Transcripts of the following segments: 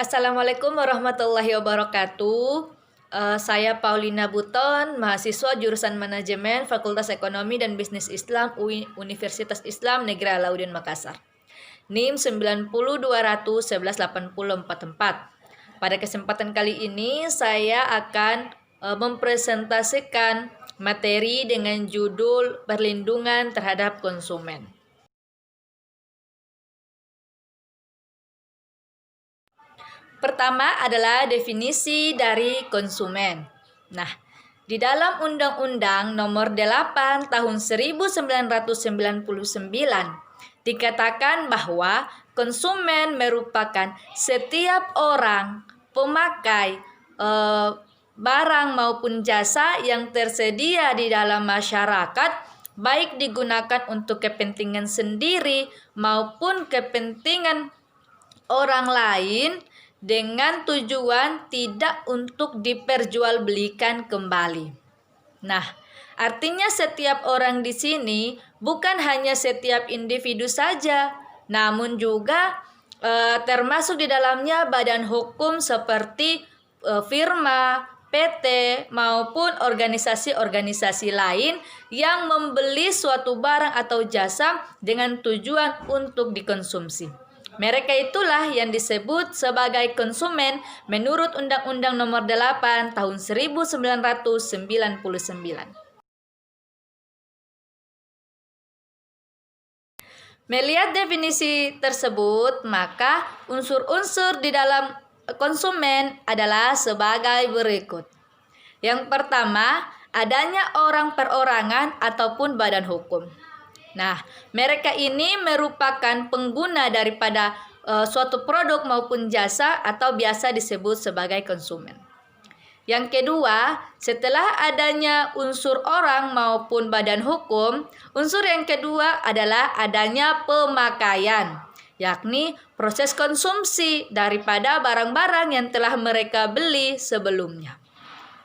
Assalamualaikum warahmatullahi wabarakatuh. Saya Paulina Buton, mahasiswa jurusan Manajemen Fakultas Ekonomi dan Bisnis Islam Universitas Islam Negeri Alauddin Makassar. NIM 9021184. Pada kesempatan kali ini saya akan mempresentasikan materi dengan judul perlindungan terhadap konsumen. Pertama adalah definisi dari konsumen. Nah, di dalam Undang-Undang Nomor 8 Tahun 1999 dikatakan bahwa konsumen merupakan setiap orang pemakai barang maupun jasa yang tersedia di dalam masyarakat, baik digunakan untuk kepentingan sendiri maupun kepentingan orang lain, dengan tujuan tidak untuk diperjualbelikan kembali. Nah, artinya setiap orang di sini bukan hanya setiap individu saja, namun juga termasuk di dalamnya badan hukum seperti firma, PT, maupun organisasi-organisasi lain yang membeli suatu barang atau jasa dengan tujuan untuk dikonsumsi. Mereka itulah yang disebut sebagai konsumen menurut Undang-Undang Nomor 8 Tahun 1999. Melihat definisi tersebut, maka unsur-unsur di dalam konsumen adalah sebagai berikut. Yang pertama, adanya orang perorangan ataupun badan hukum. Nah, mereka ini merupakan pengguna daripada suatu produk maupun jasa atau biasa disebut sebagai konsumen. Yang kedua, setelah adanya unsur orang maupun badan hukum, unsur yang kedua adalah adanya pemakaian, yakni proses konsumsi daripada barang-barang yang telah mereka beli sebelumnya.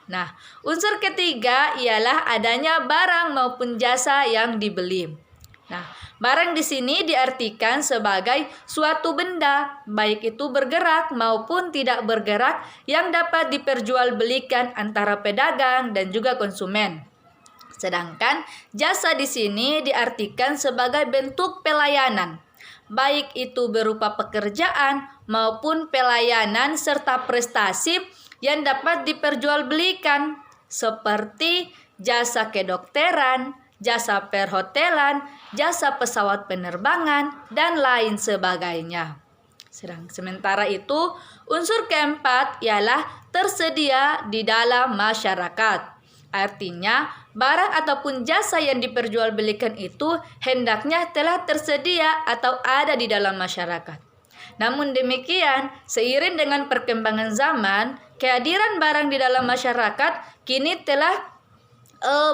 Nah, unsur ketiga ialah adanya barang maupun jasa yang dibeli. Nah, barang di sini diartikan sebagai suatu benda, baik itu bergerak maupun tidak bergerak, yang dapat diperjualbelikan antara pedagang dan juga konsumen. Sedangkan jasa di sini diartikan sebagai bentuk pelayanan, baik itu berupa pekerjaan maupun pelayanan serta prestasi yang dapat diperjualbelikan, seperti jasa kedokteran, jasa perhotelan, jasa pesawat penerbangan, dan lain sebagainya. Sementara itu, unsur keempat ialah tersedia di dalam masyarakat. Artinya, barang ataupun jasa yang diperjualbelikan itu hendaknya telah tersedia atau ada di dalam masyarakat. Namun demikian, seiring dengan perkembangan zaman, kehadiran barang di dalam masyarakat kini telah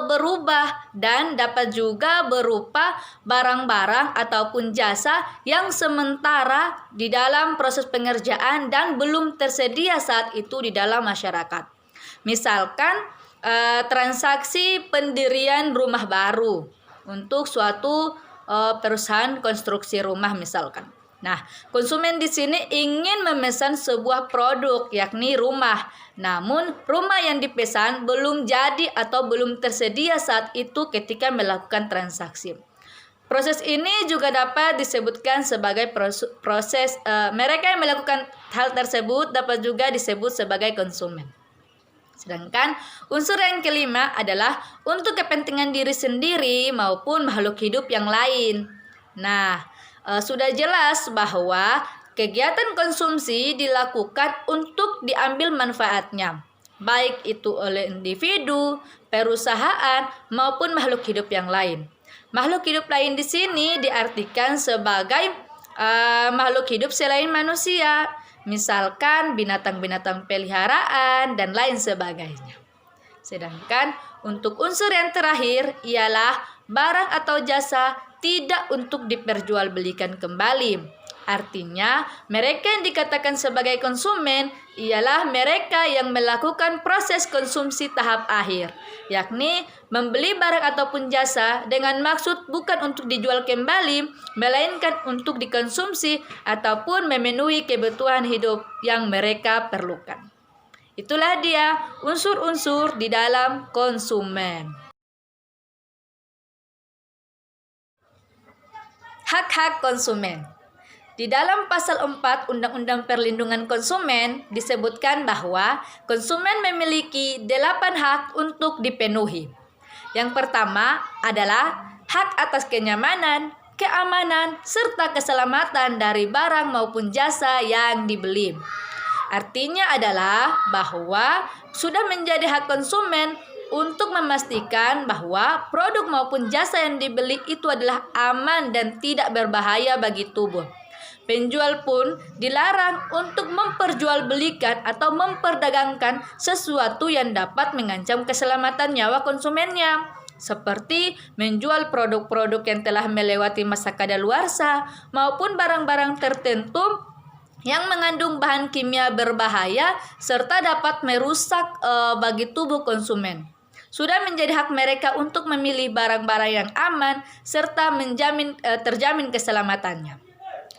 berubah dan dapat juga berupa barang-barang ataupun jasa yang sementara di dalam proses pengerjaan dan belum tersedia saat itu di dalam masyarakat. Misalkan transaksi pendirian rumah baru untuk suatu perusahaan konstruksi rumah misalkan. Nah, konsumen di sini ingin memesan sebuah produk, yakni rumah. Namun, rumah yang dipesan belum jadi atau belum tersedia saat itu ketika melakukan transaksi. Proses ini juga dapat disebutkan sebagai proses mereka yang melakukan hal tersebut dapat juga disebut sebagai konsumen. Sedangkan unsur yang kelima adalah untuk kepentingan diri sendiri maupun makhluk hidup yang lain. Nah, sudah jelas bahwa kegiatan konsumsi dilakukan untuk diambil manfaatnya, baik itu oleh individu, perusahaan, maupun makhluk hidup yang lain. Makhluk hidup lain di sini diartikan sebagai makhluk hidup selain manusia, misalkan binatang-binatang peliharaan dan lain sebagainya. Sedangkan untuk unsur yang terakhir ialah barang atau jasa tidak untuk diperjualbelikan kembali. Artinya, mereka yang dikatakan sebagai konsumen ialah mereka yang melakukan proses konsumsi tahap akhir, yakni membeli barang ataupun jasa dengan maksud bukan untuk dijual kembali, melainkan untuk dikonsumsi ataupun memenuhi kebutuhan hidup yang mereka perlukan. Itulah dia unsur-unsur di dalam konsumen. Hak-hak konsumen. Di dalam pasal 4 Undang-Undang Perlindungan Konsumen disebutkan bahwa konsumen memiliki 8 hak untuk dipenuhi. Yang pertama adalah hak atas kenyamanan, keamanan, serta keselamatan dari barang maupun jasa yang dibeli. Artinya adalah bahwa sudah menjadi hak konsumen untuk memastikan bahwa produk maupun jasa yang dibeli itu adalah aman dan tidak berbahaya bagi tubuh. Penjual pun dilarang untuk memperjualbelikan atau memperdagangkan sesuatu yang dapat mengancam keselamatan nyawa konsumennya, seperti menjual produk-produk yang telah melewati masa kadaluarsa maupun barang-barang tertentu yang mengandung bahan kimia berbahaya serta dapat merusak bagi tubuh konsumen. Sudah menjadi hak mereka untuk memilih barang-barang yang aman serta terjamin keselamatannya.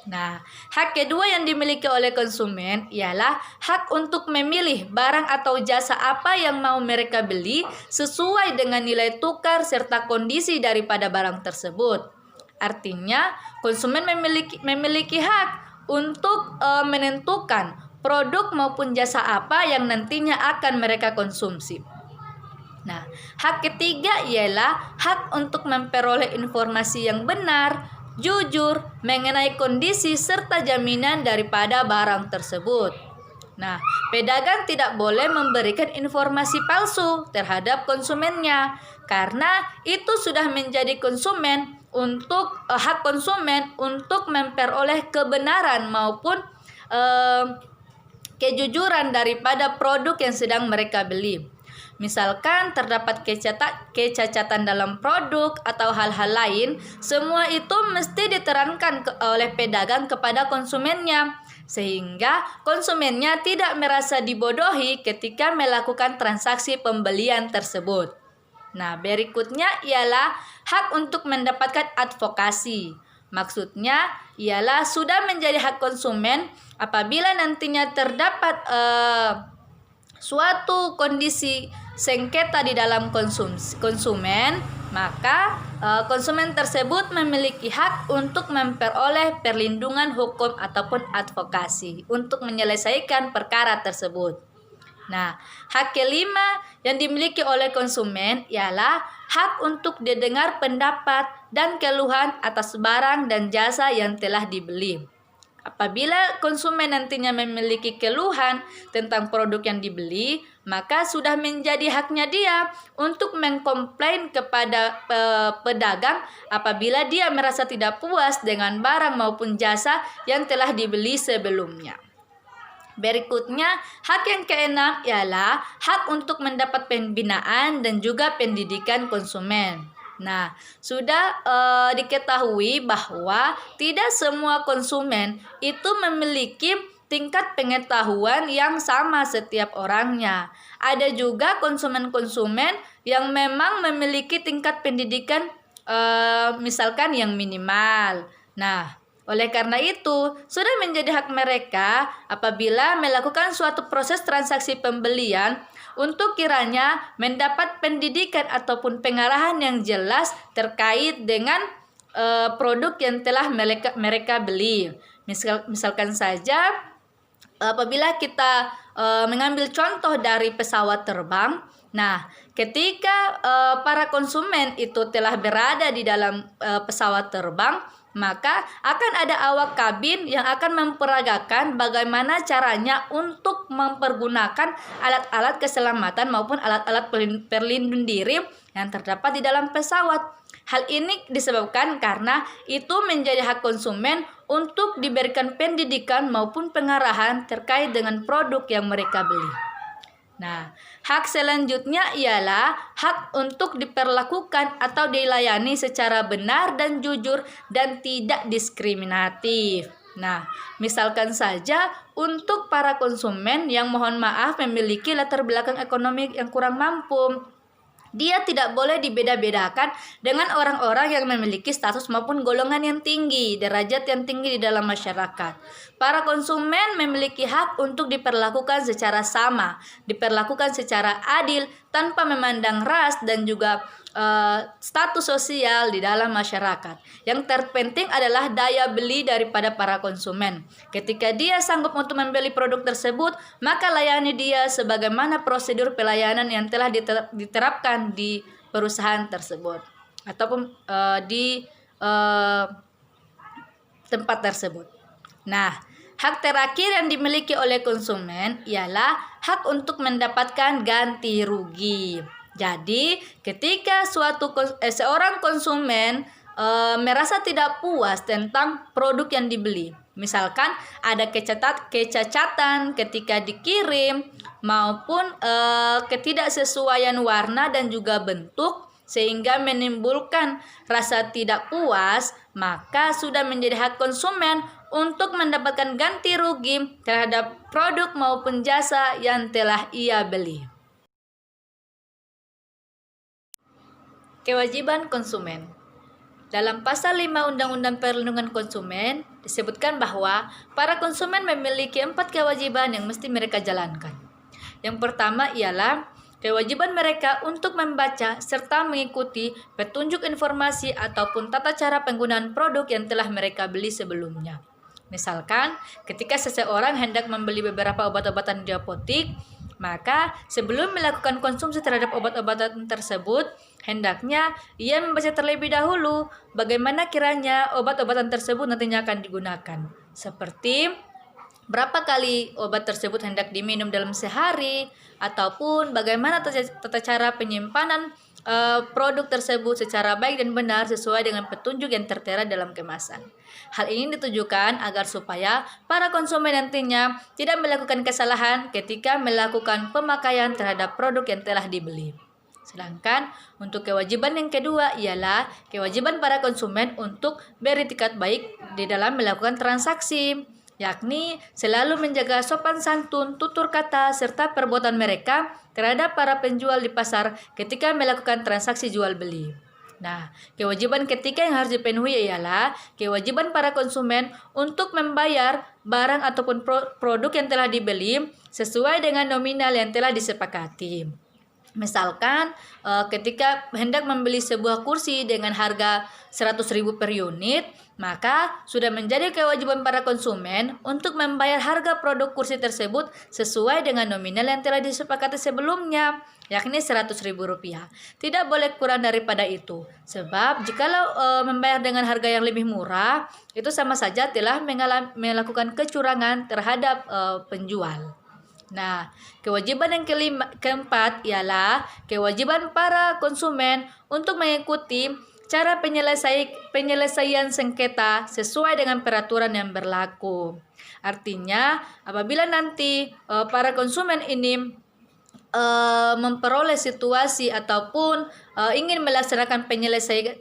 Nah, hak kedua yang dimiliki oleh konsumen ialah hak untuk memilih barang atau jasa apa yang mau mereka beli sesuai dengan nilai tukar serta kondisi daripada barang tersebut. Artinya, konsumen memiliki hak untuk menentukan produk maupun jasa apa yang nantinya akan mereka konsumsi. Nah, hak ketiga ialah hak untuk memperoleh informasi yang benar, jujur mengenai kondisi serta jaminan daripada barang tersebut. Nah, pedagang tidak boleh memberikan informasi palsu terhadap konsumennya karena itu sudah menjadi hak konsumen untuk memperoleh kebenaran maupun kejujuran daripada produk yang sedang mereka beli. Misalkan terdapat kecacatan dalam produk atau hal-hal lain, semua itu mesti diterangkan oleh pedagang kepada konsumennya, sehingga konsumennya tidak merasa dibodohi ketika melakukan transaksi pembelian tersebut. Nah, berikutnya ialah hak untuk mendapatkan advokasi. Maksudnya ialah sudah menjadi hak konsumen apabila nantinya terdapat suatu kondisi sengketa di dalam konsumen, maka konsumen tersebut memiliki hak untuk memperoleh perlindungan hukum ataupun advokasi untuk menyelesaikan perkara tersebut. Nah, hak kelima yang dimiliki oleh konsumen ialah hak untuk didengar pendapat dan keluhan atas barang dan jasa yang telah dibeli. Apabila konsumen nantinya memiliki keluhan tentang produk yang dibeli, maka sudah menjadi haknya dia untuk mengkomplain kepada pedagang apabila dia merasa tidak puas dengan barang maupun jasa yang telah dibeli sebelumnya. Berikutnya, hak yang keenam ialah hak untuk mendapat pembinaan dan juga pendidikan konsumen. Nah, sudah diketahui bahwa tidak semua konsumen itu memiliki tingkat pengetahuan yang sama setiap orangnya. Ada juga konsumen-konsumen yang memang memiliki tingkat pendidikan misalkan yang minimal. Nah, oleh karena itu, sudah menjadi hak mereka apabila melakukan suatu proses transaksi pembelian untuk kiranya mendapat pendidikan ataupun pengarahan yang jelas terkait dengan produk yang telah mereka beli. Misalkan saja apabila kita mengambil contoh dari pesawat terbang, nah ketika para konsumen itu telah berada di dalam pesawat terbang, maka akan ada awak kabin yang akan memperagakan bagaimana caranya untuk mempergunakan alat-alat keselamatan maupun alat-alat pelindung diri yang terdapat di dalam pesawat. Hal ini disebabkan karena itu menjadi hak konsumen untuk diberikan pendidikan maupun pengarahan terkait dengan produk yang mereka beli. Nah, hak selanjutnya ialah hak untuk diperlakukan atau dilayani secara benar dan jujur dan tidak diskriminatif. Nah, misalkan saja untuk para konsumen yang mohon maaf memiliki latar belakang ekonomi yang kurang mampu, dia tidak boleh dibeda-bedakan dengan orang-orang yang memiliki status maupun golongan yang tinggi, derajat yang tinggi di dalam masyarakat. Para konsumen memiliki hak untuk diperlakukan secara sama, diperlakukan secara adil tanpa memandang ras dan juga status sosial di dalam masyarakat. Yang terpenting adalah daya beli daripada para konsumen. Ketika dia sanggup untuk membeli produk tersebut, maka layani dia sebagaimana prosedur pelayanan yang telah diterapkan di perusahaan tersebut ataupun di tempat tersebut. Nah, hak terakhir yang dimiliki oleh konsumen ialah hak untuk mendapatkan ganti rugi. Jadi, ketika seorang konsumen merasa tidak puas tentang produk yang dibeli, misalkan ada kecacatan ketika dikirim maupun ketidaksesuaian warna dan juga bentuk sehingga menimbulkan rasa tidak puas, maka sudah menjadi hak konsumen untuk mendapatkan ganti rugi terhadap produk maupun jasa yang telah ia beli. Kewajiban konsumen. Dalam pasal 5 Undang-Undang Perlindungan Konsumen disebutkan bahwa para konsumen memiliki 4 kewajiban yang mesti mereka jalankan. Yang pertama ialah kewajiban mereka untuk membaca serta mengikuti petunjuk informasi ataupun tata cara penggunaan produk yang telah mereka beli sebelumnya. Misalkan, ketika seseorang hendak membeli beberapa obat-obatan di apotik, maka sebelum melakukan konsumsi terhadap obat-obatan tersebut, hendaknya ia membaca terlebih dahulu bagaimana kiranya obat-obatan tersebut nantinya akan digunakan. Seperti berapa kali obat tersebut hendak diminum dalam sehari, ataupun bagaimana tata cara penyimpanan produk tersebut secara baik dan benar sesuai dengan petunjuk yang tertera dalam kemasan. Hal ini ditujukan agar supaya para konsumen nantinya tidak melakukan kesalahan ketika melakukan pemakaian terhadap produk yang telah dibeli. Sedangkan untuk kewajiban yang kedua ialah kewajiban para konsumen untuk beretikat baik di dalam melakukan transaksi, yakni selalu menjaga sopan santun, tutur kata, serta perbuatan mereka terhadap para penjual di pasar ketika melakukan transaksi jual beli. Nah, kewajiban ketiga yang harus dipenuhi ialah kewajiban para konsumen untuk membayar barang ataupun produk yang telah dibeli sesuai dengan nominal yang telah disepakati. Misalkan ketika hendak membeli sebuah kursi dengan harga 100.000 per unit, maka sudah menjadi kewajiban para konsumen untuk membayar harga produk kursi tersebut sesuai dengan nominal yang telah disepakati sebelumnya, yakni Rp100.000. Tidak boleh kurang daripada itu, sebab jikalau membayar dengan harga yang lebih murah, itu sama saja telah melakukan kecurangan terhadap penjual. Nah, kewajiban yang keempat ialah kewajiban para konsumen untuk mengikuti cara penyelesaian sengketa sesuai dengan peraturan yang berlaku. Artinya, apabila nanti para konsumen ini memperoleh situasi ataupun ingin melaksanakan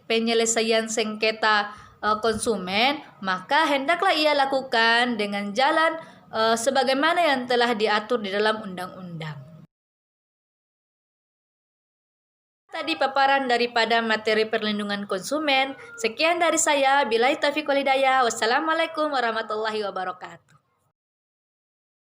penyelesaian sengketa konsumen, maka hendaklah ia lakukan dengan jalan sebagaimana yang telah diatur di dalam undang-undang. Tadi paparan daripada materi perlindungan konsumen. Sekian dari saya. Billahi taufiq wal hidayah. Wassalamualaikum warahmatullahi wabarakatuh.